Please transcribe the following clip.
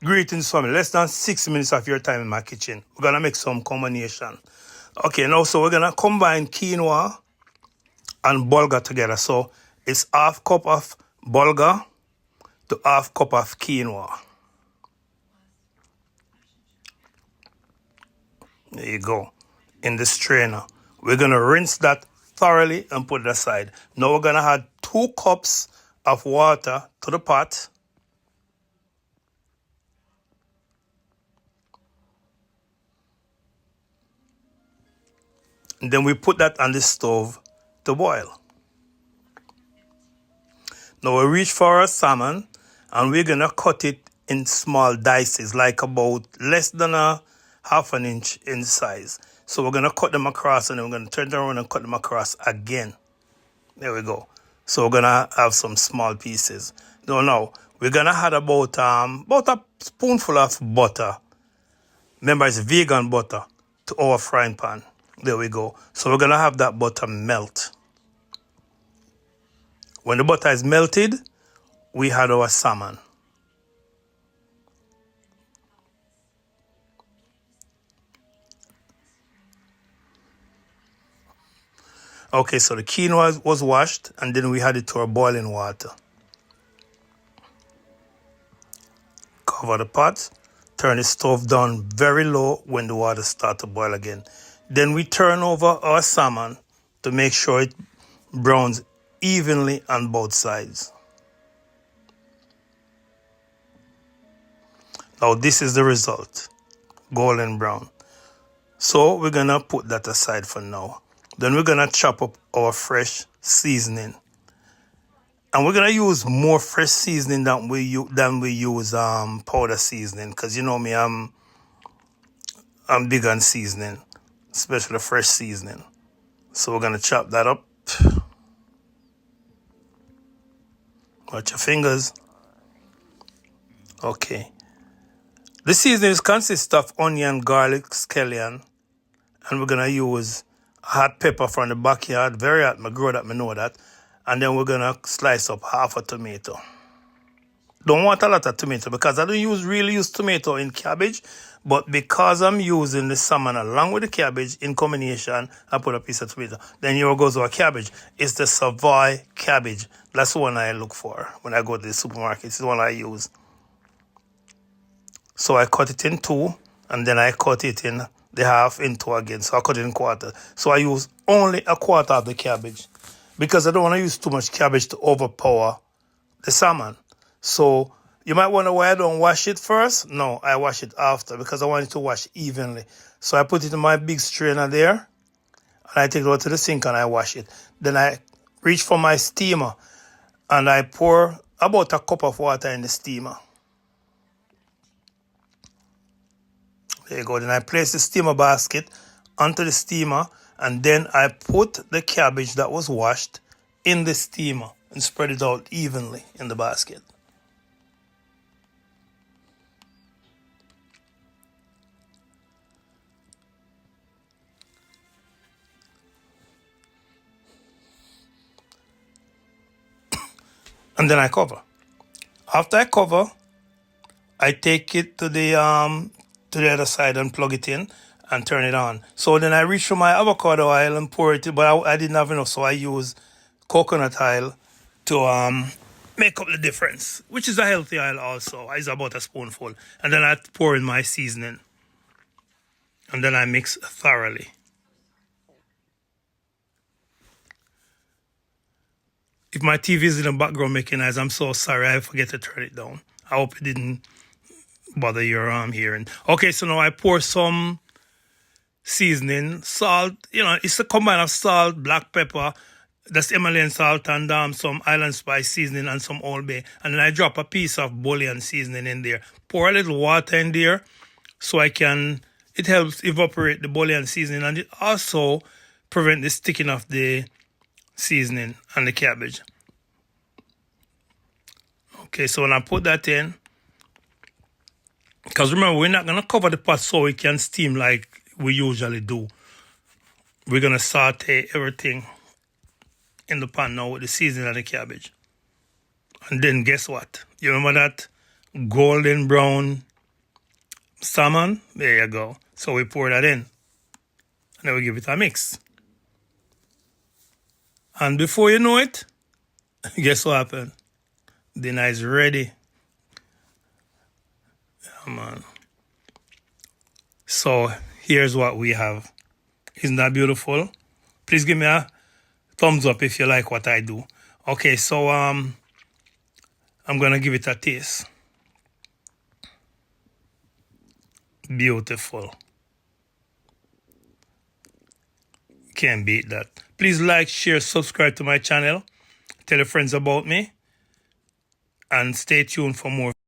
Greetings family, less than 6 minutes of your time in my kitchen. We're gonna make some combination. Okay, now so we're gonna combine quinoa and bulgur together. So it's half cup of bulgur to half cup of quinoa. There you go. In the strainer. We're gonna rinse that thoroughly and put it aside. Now we're gonna add 2 cups of water to the pot. And then we put that on the stove to boil. Now we reach for our salmon and we're gonna cut it in small dices, like about less than a half an inch in size. So we're gonna cut them across and then we're gonna turn them around and cut them across again. There we go. So we're gonna have some small pieces. Now we're gonna add about a spoonful of butter. Remember, it's vegan butter to our frying pan. There we go. So we're gonna have that butter melt. When the butter is melted, we add our salmon. Okay, so the quinoa was washed and then we add it to our boiling water. Cover the pot, turn the stove down very low when the water starts to boil again. Then we turn over our salmon to make sure it browns evenly on both sides. Now this is the result, golden brown. So we're gonna put that aside for now. Then we're gonna chop up our fresh seasoning. And we're gonna use more fresh seasoning than we use powder seasoning, because you know me, I'm big on seasoning, especially fresh seasoning. So we're gonna chop that up. Watch your fingers. Okay. The seasoning consists of onion, garlic, scallion, and we're gonna use hot pepper from the backyard. Very hot, I grow that, I know that. And then we're gonna slice up half a tomato. Don't want a lot of tomato because I don't really use tomato in cabbage, but because I'm using the salmon along with the cabbage in combination, I put a piece of tomato. Then here goes our cabbage. It's the Savoy cabbage. That's the one I look for when I go to the supermarket. It's the one I use. So I cut it in 2, and then I cut it in the half in 2 again. So I cut it in quarter. So I use only a quarter of the cabbage because I don't want to use too much cabbage to overpower the salmon. So you might wonder why I don't wash it first. No, I wash it after because I want it to wash evenly. So I put it in my big strainer there, and I take it over to the sink and I wash it. Then I reach for my steamer and I pour about a cup of water in the steamer. There you go. Then I place the steamer basket onto the steamer, and then I put the cabbage that was washed in the steamer and spread it out evenly in the basket. And then I cover. After I cover, I take it to the other side and plug it in and turn it on. So then I reach for my avocado oil and pour it, but I didn't have enough, so I use coconut oil to make up the difference, which is a healthy oil also. It's about a spoonful. And then I pour in my seasoning. And then I mix thoroughly. If my TV is in the background making noise, I'm so sorry. I forget to turn it down. I hope it didn't bother your hearing. Okay, so now I pour some seasoning, salt. You know, it's a combine of salt, black pepper, that's Himalayan salt, and some island spice seasoning and some Old Bay. And then I drop a piece of bouillon seasoning in there. Pour a little water in there so it helps evaporate the bouillon seasoning, and it also prevent the sticking of the seasoning and the cabbage. Okay, so when I put that in, because remember, we're not going to cover the pot so it can steam like we usually do. We're going to saute everything in the pan now with the seasoning and the cabbage. And then guess what? You remember that golden brown salmon. There you go. So we pour that in. And then we give it a mix. And before you know it, guess what happened? Dinner is ready. Yeah, man. So here's what we have. Isn't that beautiful? Please give me a thumbs up if you like what I do. Okay, so I'm gonna give it a taste. Beautiful. Can't beat that. Please like, share, subscribe to my channel. Tell your friends about me. And stay tuned for more.